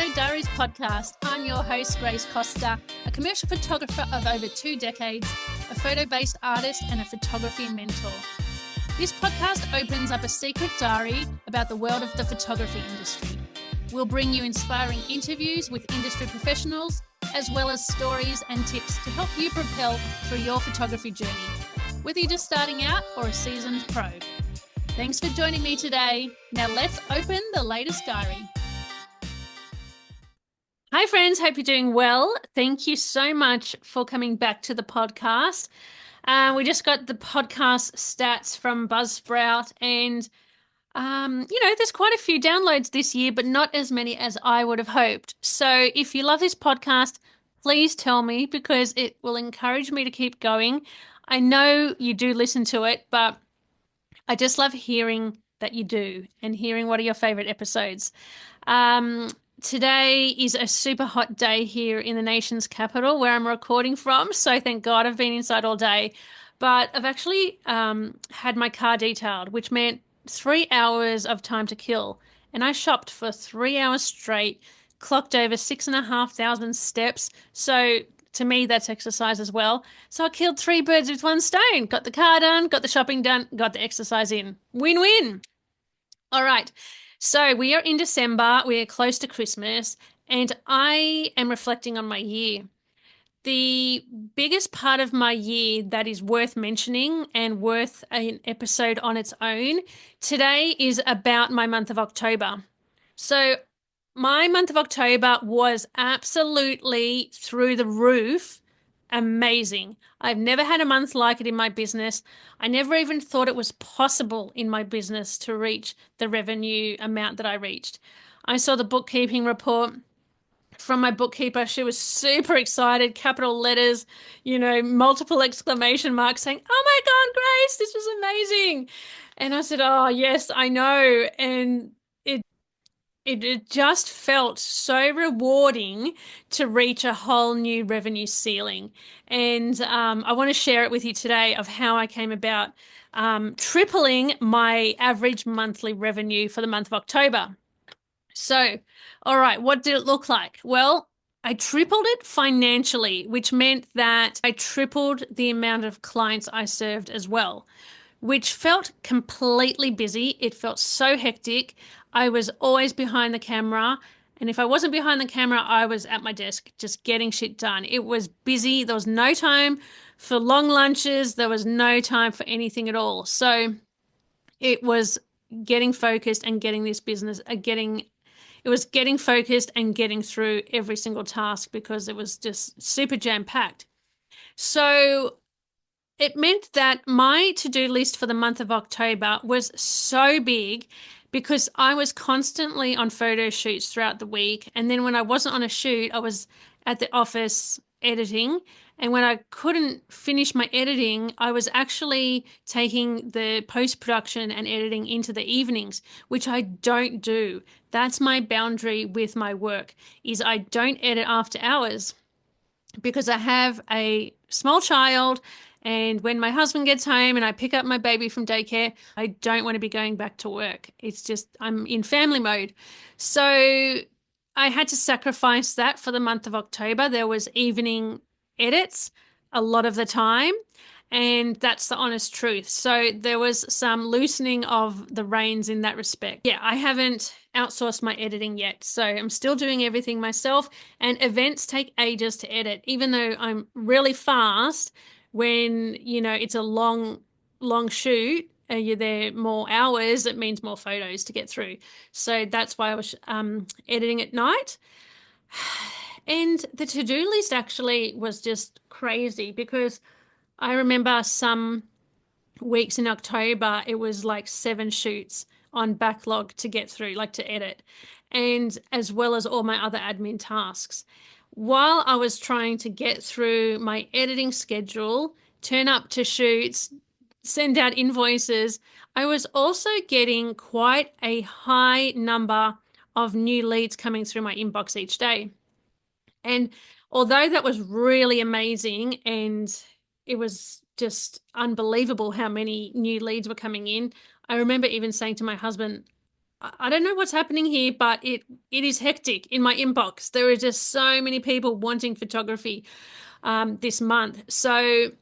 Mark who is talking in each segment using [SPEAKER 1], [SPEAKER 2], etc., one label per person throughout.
[SPEAKER 1] Photo Diaries podcast. I'm your host, Grace Coosta, a commercial photographer of over 2 decades, a photo-based artist, and a photography mentor. This podcast opens up a secret diary about the world of the photography industry. We'll bring you inspiring interviews with industry professionals, as well as stories and tips to help you propel through your photography journey, whether you're just starting out or a seasoned pro. Thanks for joining me today. Now let's open the latest diary. Hi friends, hope you're doing well. Thank you so much for coming back to the podcast. We just got the podcast stats from Buzzsprout and there's quite a few downloads this year, but not as many as I would have hoped. So if you love this podcast, please tell me because it will encourage me to keep going. I know you do listen to it, but I just love hearing that you do and hearing what are your favorite episodes. Today is a super hot day here in the nation's capital where I'm recording from. So thank God I've been inside all day. But I've actually had my car detailed, which meant 3 hours of time to kill. And I shopped for 3 hours straight, clocked over 6,500 steps. So to me, that's exercise as well. So I killed 3 birds with 1 stone. Got the car done, got the shopping done, got the exercise in. Win-win. All right. So we are in December. We are close to Christmas. And I am reflecting on my year. The biggest part of my year that is worth mentioning and worth an episode on its own today is about my month of October. So my month of October was absolutely through the roof amazing. I've never had a month like it in my business. I never even thought it was possible in my business to reach the revenue amount that I reached. I saw the bookkeeping report from my bookkeeper. She was super excited, capital letters, multiple exclamation marks saying, "Oh my God, Grace, this was amazing." And I said, "Oh, yes, I know." And it just felt so rewarding to reach a whole new revenue ceiling. And I want to share it with you today of how I came about tripling my average monthly revenue for the month of October. So, all right, what did it look like? Well, I tripled it financially, which meant that I tripled the amount of clients I served as well, which felt completely busy. It felt so hectic. I was always behind the camera. And if I wasn't behind the camera, I was at my desk just getting shit done. It was busy. There was no time for long lunches. There was no time for anything at all. So it was getting focused and getting this business, it was getting focused and getting through every single task because it was just super jam-packed. So it meant that my to-do list for the month of October was so big because I was constantly on photo shoots throughout the week. And then when I wasn't on a shoot, I was at the office editing. And when I couldn't finish my editing, I was actually taking the post-production and editing into the evenings, which I don't do. That's my boundary with my work, is I don't edit after hours because I have a small child. And when my husband gets home and I pick up my baby from daycare, I don't want to be going back to work. It's just, I'm in family mode. So I had to sacrifice that for the month of October. There was evening edits a lot of the time, and that's the honest truth. So there was some loosening of the reins in that respect. Yeah, I haven't outsourced my editing yet, so I'm still doing everything myself, and events take ages to edit, even though I'm really fast. When, it's a long shoot and you're there more hours, it means more photos to get through. So that's why I was editing at night. And the to-do list actually was just crazy because I remember some weeks in October, it was like 7 shoots on backlog to get through, like to edit, and as well as all my other admin tasks. While I was trying to get through my editing schedule, turn up to shoots, send out invoices, I was also getting quite a high number of new leads coming through my inbox each day. And although that was really amazing and it was just unbelievable how many new leads were coming in, I remember even saying to my husband, I don't know what's happening here, but it is hectic in my inbox. There are just so many people wanting photography this month. So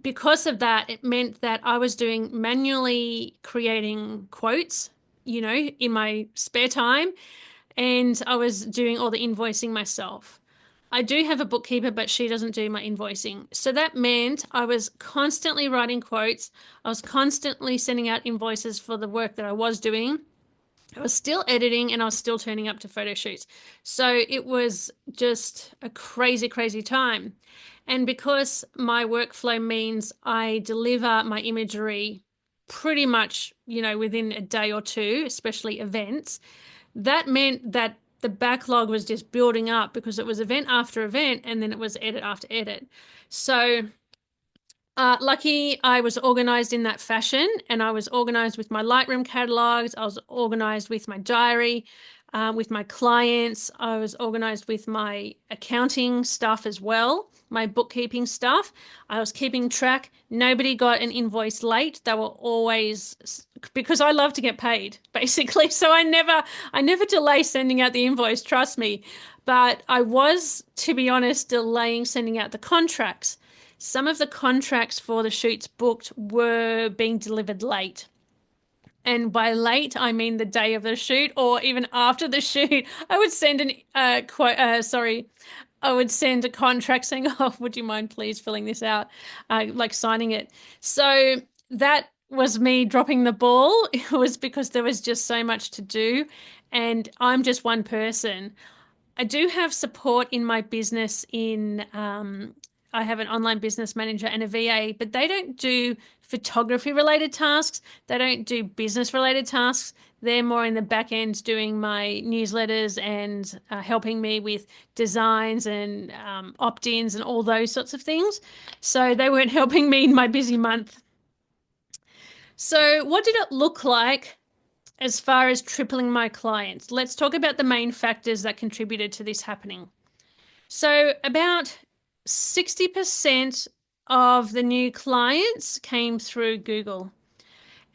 [SPEAKER 1] because of that, it meant that I was doing manually creating quotes, in my spare time, and I was doing all the invoicing myself. I do have a bookkeeper, but she doesn't do my invoicing. So that meant I was constantly writing quotes. I was constantly sending out invoices for the work that I was doing. I was still editing and I was still turning up to photo shoots. So it was just a crazy, crazy time. And because my workflow means I deliver my imagery pretty much, within a day or two, especially events, that meant that the backlog was just building up because it was event after event and then it was edit after edit. So lucky I was organized in that fashion, and I was organized with my Lightroom catalogs. I was organized with my diary, with my clients. I was organized with my accounting stuff as well, my bookkeeping stuff. I was keeping track. Nobody got an invoice late. They were always, because I love to get paid, basically. So I never delay sending out the invoice, trust me. But I was, to be honest, delaying sending out the contracts. Some of the contracts for the shoots booked were being delivered late. And by late, I mean the day of the shoot or even after the shoot. I would send I would send a contract saying, "Oh, would you mind please filling this out?" Like signing it. So that was me dropping the ball. It was because there was just so much to do, and I'm just one person. I do have support in my business I have an online business manager and a VA, but they don't do photography related tasks. They don't do business related tasks. They're more in the back end doing my newsletters and helping me with designs and opt-ins and all those sorts of things. So they weren't helping me in my busy month. So what did it look like as far as tripling my clients? Let's talk about the main factors that contributed to this happening. So, about 60% of the new clients came through Google,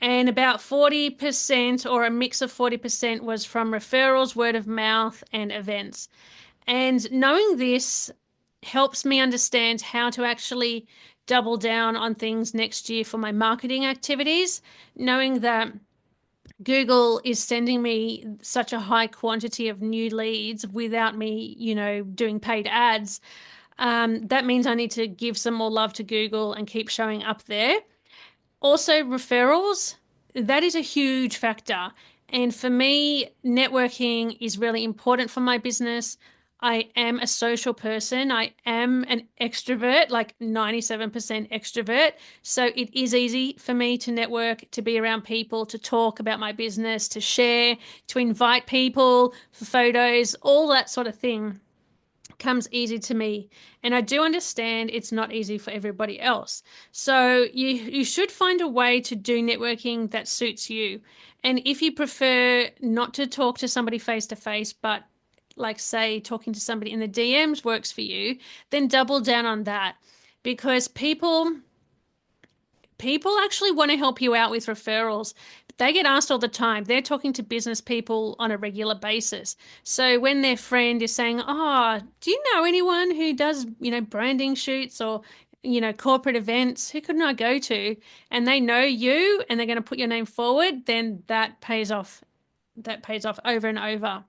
[SPEAKER 1] and about 40% or a mix of 40% was from referrals, word of mouth, and events. And knowing this helps me understand how to actually double down on things next year for my marketing activities, knowing that Google is sending me such a high quantity of new leads without me, doing paid ads. That means I need to give some more love to Google and keep showing up there. Also, referrals, that is a huge factor. And for me, networking is really important for my business. I am a social person. I am an extrovert, like 97% extrovert. So it is easy for me to network, to be around people, to talk about my business, to share, to invite people for photos, all that sort of thing comes easy to me. And I do understand it's not easy for everybody else. So you should find a way to do networking that suits you. And if you prefer not to talk to somebody face to face, but like say talking to somebody in the DMs works for you, then double down on that, because people actually want to help you out with referrals. They get asked all the time. They're talking to business people on a regular basis. So when their friend is saying, "Oh, do you know anyone who does, branding shoots or, corporate events? Who couldn't I go to?" And they know you and they're going to put your name forward, then that pays off. That pays off over and over.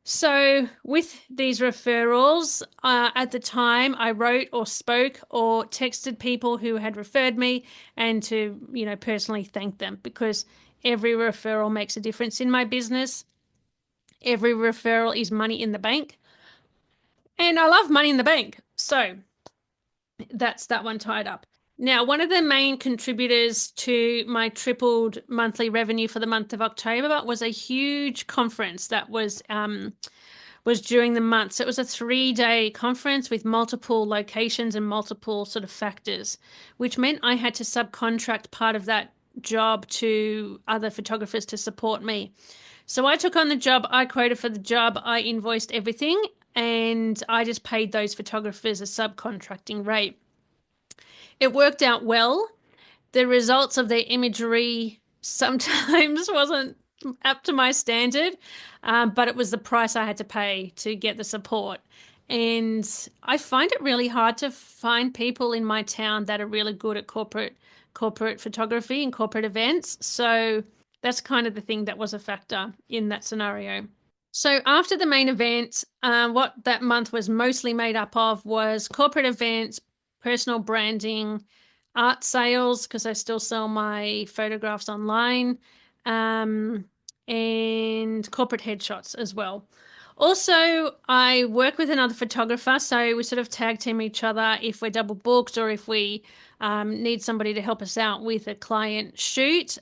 [SPEAKER 1] So, with these referrals, at the time, I wrote or spoke or texted people who had referred me and to, personally thank them, because every referral makes a difference in my business. Every referral is money in the bank. And I love money in the bank. So, that's that one tied up. Now, one of the main contributors to my tripled monthly revenue for the month of October was a huge conference that was during the month. So it was a 3-day conference with multiple locations and multiple sort of factors, which meant I had to subcontract part of that job to other photographers to support me. So I took on the job, I quoted for the job, I invoiced everything, and I just paid those photographers a subcontracting rate. It worked out well. The results of their imagery sometimes wasn't up to my standard, but it was the price I had to pay to get the support. And I find it really hard to find people in my town that are really good at corporate photography and corporate events. So that's kind of the thing that was a factor in that scenario. So after the main event, what that month was mostly made up of was corporate events, personal branding, art sales, because I still sell my photographs online, um, and corporate headshots as well. Also, I work with another photographer, so we sort of tag team each other if we're double booked or if we need somebody to help us out with a client shoot.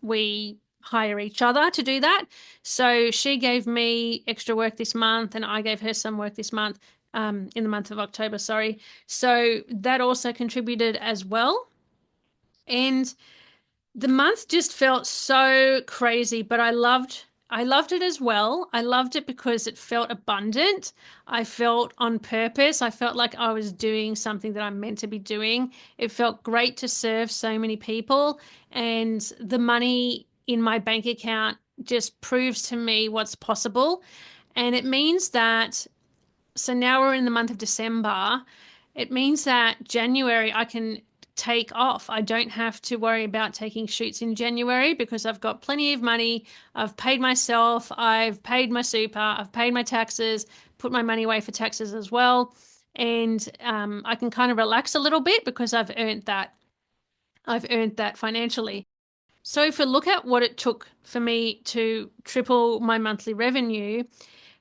[SPEAKER 1] We hire each other to do that. So she gave me extra work this month, and I gave her some work this month, in the month of October, sorry. So that also contributed as well. And the month just felt so crazy, but I loved it as well. I loved it because it felt abundant. I felt on purpose. I felt like I was doing something that I'm meant to be doing. It felt great to serve so many people, and the money in my bank account just proves to me what's possible. And it means that, so now we're in the month of December. It means that January I can take off. I don't have to worry about taking shoots in January because I've got plenty of money. I've paid myself, I've paid my super, I've paid my taxes, put my money away for taxes as well. And I can kind of relax a little bit because I've earned that. I've earned that financially. So if we look at what it took for me to triple my monthly revenue,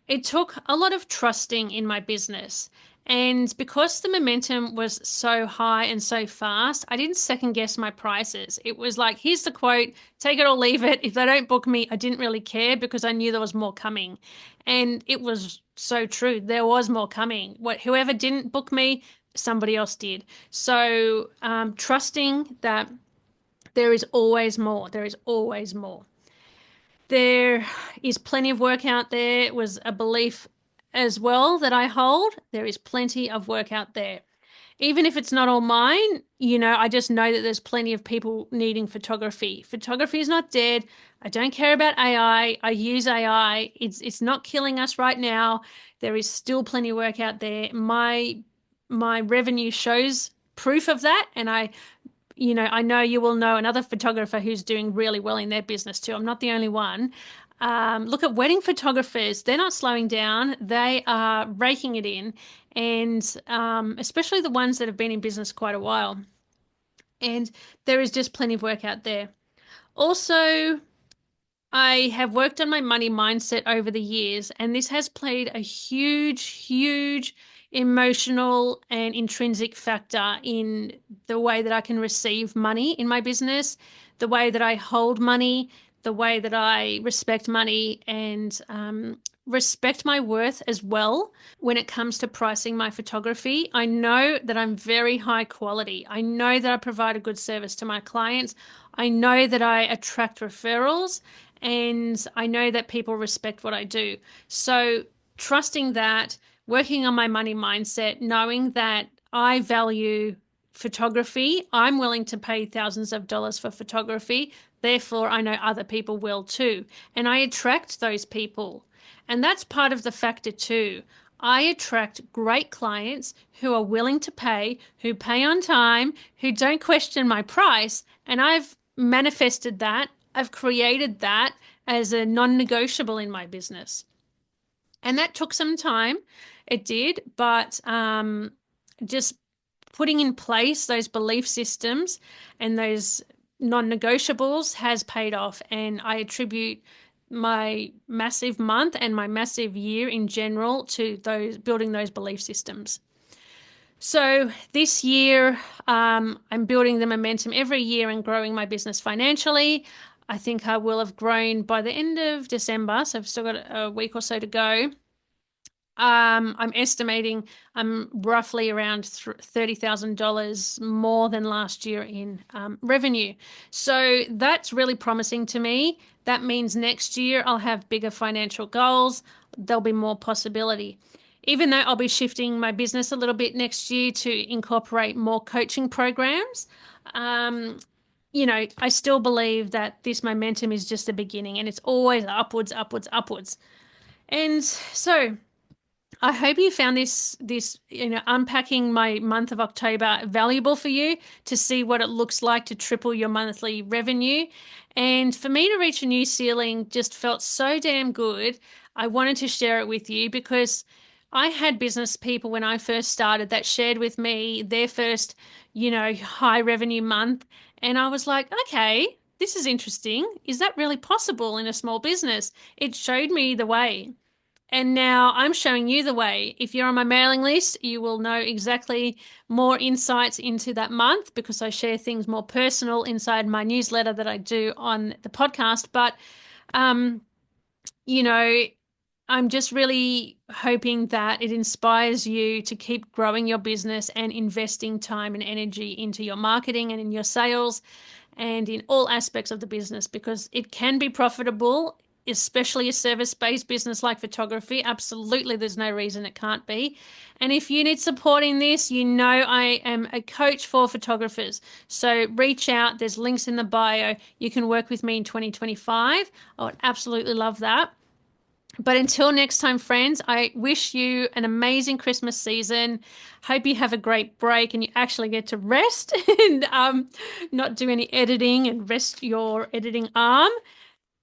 [SPEAKER 1] it took a lot of trusting in my business. And because the momentum was so high and so fast, I didn't second guess my prices. It was like, here's the quote, take it or leave it. If they don't book me, I didn't really care because I knew there was more coming. And it was so true. There was more coming. Whoever didn't book me, somebody else did. So trusting that there is always more. There is always more. There is plenty of work out there. It was a belief as well that I hold. There is plenty of work out there. Even if it's not all mine, I just know that there's plenty of people needing photography. Photography is not dead. I don't care about AI. I use AI. It's not killing us right now. There is still plenty of work out there. My revenue shows proof of that, and I know you will know another photographer who's doing really well in their business too. I'm not the only one. Look at wedding photographers. They're not slowing down. They are raking it in. And especially the ones that have been in business quite a while. And there is just plenty of work out there. Also, I have worked on my money mindset over the years, and this has played a huge, huge emotional and intrinsic factor in the way that I can receive money in my business, the way that I hold money, the way that I respect money, and respect my worth as well when it comes to pricing my photography. I know that I'm very high quality. I know that I provide a good service to my clients. I know that I attract referrals, and I know that people respect what I do. So, trusting that, working on my money mindset, knowing that I value photography, I'm willing to pay thousands of dollars for photography. Therefore, I know other people will too. And I attract those people. And that's part of the factor too. I attract great clients who are willing to pay, who pay on time, who don't question my price. And I've manifested that. I've created that as a non-negotiable in my business. And that took some time. It did, but just putting in place those belief systems and those non-negotiables has paid off. And I attribute my massive month and my massive year in general to those building those belief systems. So this year, I'm building the momentum every year and growing my business financially. I think I will have grown by the end of December, so I've still got a week or so to go. I'm estimating I'm roughly around $30,000 more than last year in revenue. So that's really promising to me. That means next year I'll have bigger financial goals. There'll be more possibility. Even though I'll be shifting my business a little bit next year to incorporate more coaching programs, um, I still believe that this momentum is just the beginning and it's always upwards, upwards, upwards. And so I hope you found this unpacking my month of October valuable for you to see what it looks like to triple your monthly revenue. And for me to reach a new ceiling just felt so damn good. I wanted to share it with you because I had business people when I first started that shared with me their first, high revenue month. And I was like, okay, this is interesting. Is that really possible in a small business? It showed me the way. And now I'm showing you the way. If you're on my mailing list, you will know exactly more insights into that month because I share things more personal inside my newsletter that I do on the podcast. But, um, you know, I'm just really hoping that it inspires you to keep growing your business and investing time and energy into your marketing and in your sales and in all aspects of the business because it can be profitable, especially a service-based business like photography. Absolutely, there's no reason it can't be. And if you need support in this, I am a coach for photographers. So reach out. There's links in the bio. You can work with me in 2025. I would absolutely love that. But until next time, friends, I wish you an amazing Christmas season. Hope you have a great break and you actually get to rest and not do any editing and rest your editing arm.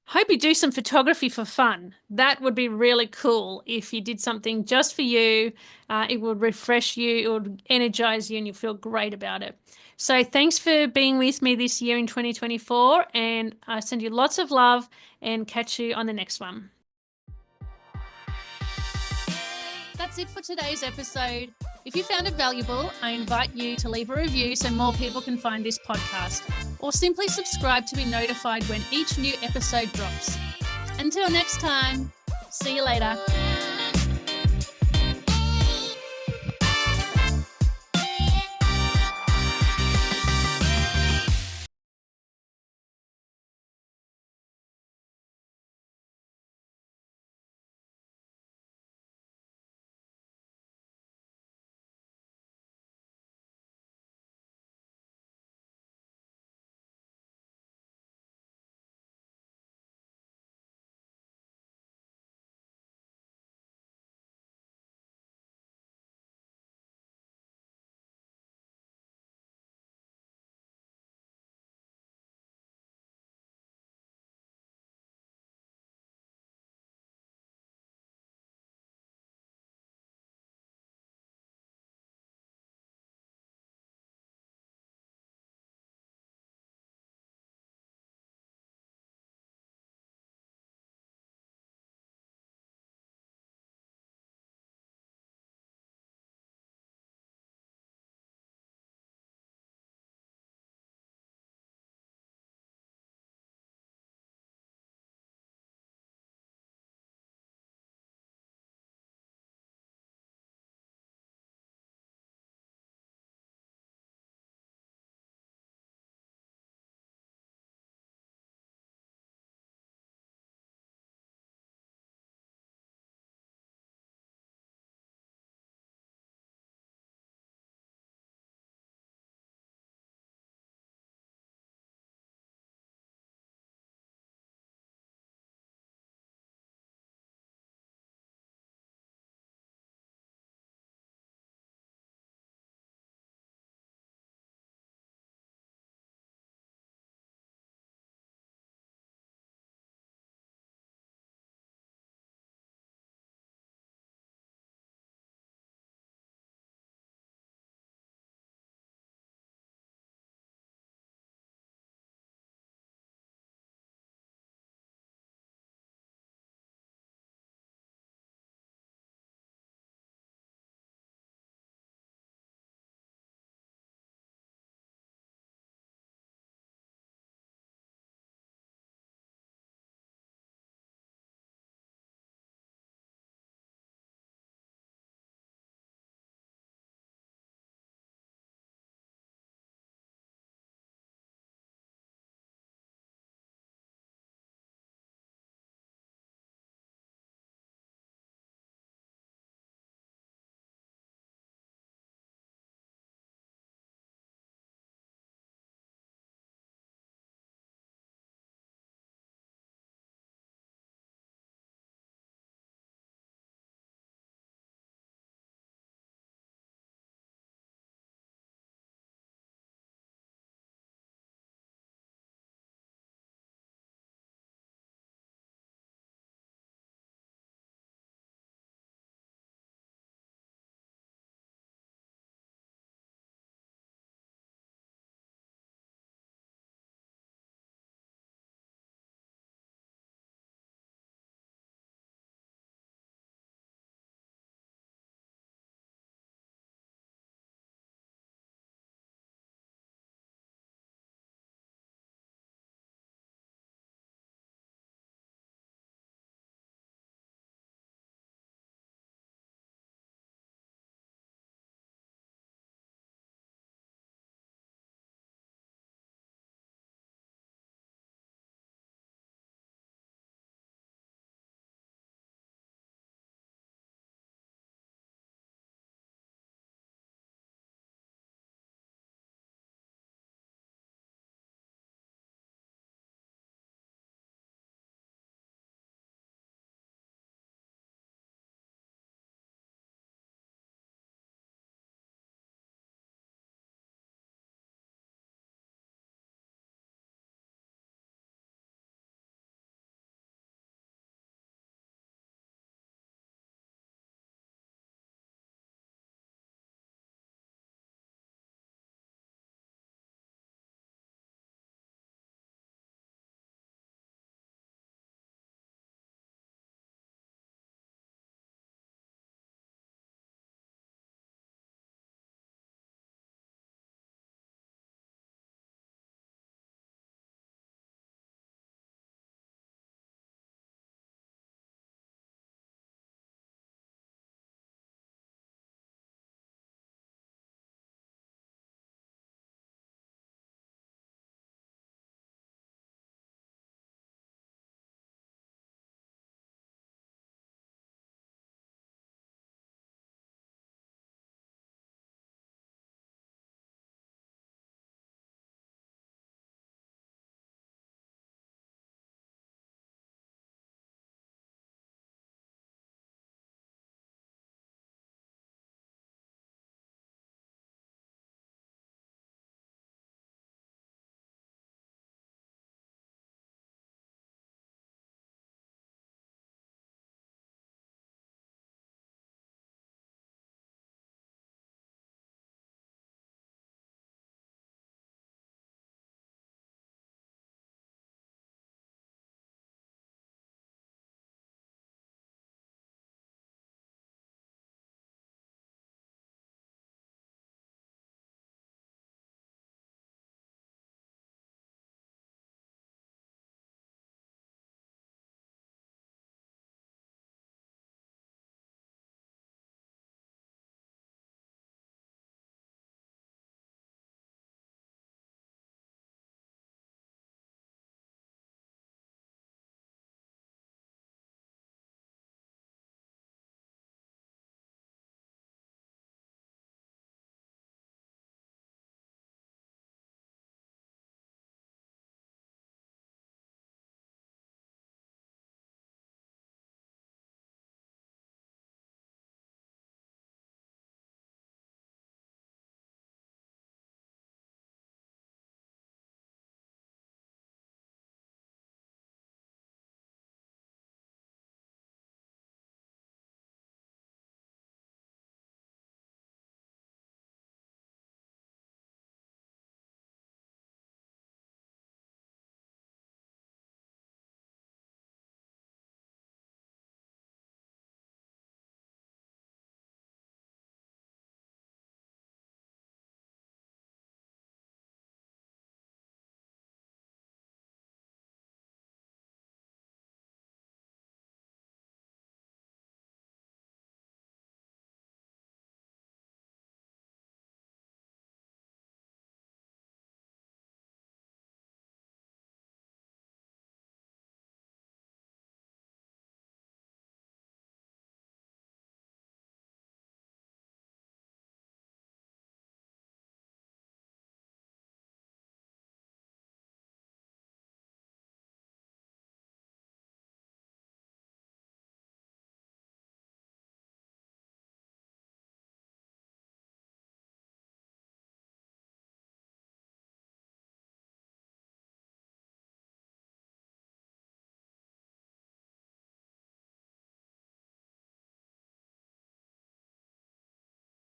[SPEAKER 1] Hope you do some photography for fun. That would be really cool if you did something just for you. It would refresh you, it would energize you, and you feel great about it. So thanks for being with me this year in 2024, and I send you lots of love and catch you on the next one. That's it for today's episode. If you found it valuable, I invite you to leave a review so more people can find this podcast, or simply subscribe to be notified when each new episode drops. Until next time, see you later.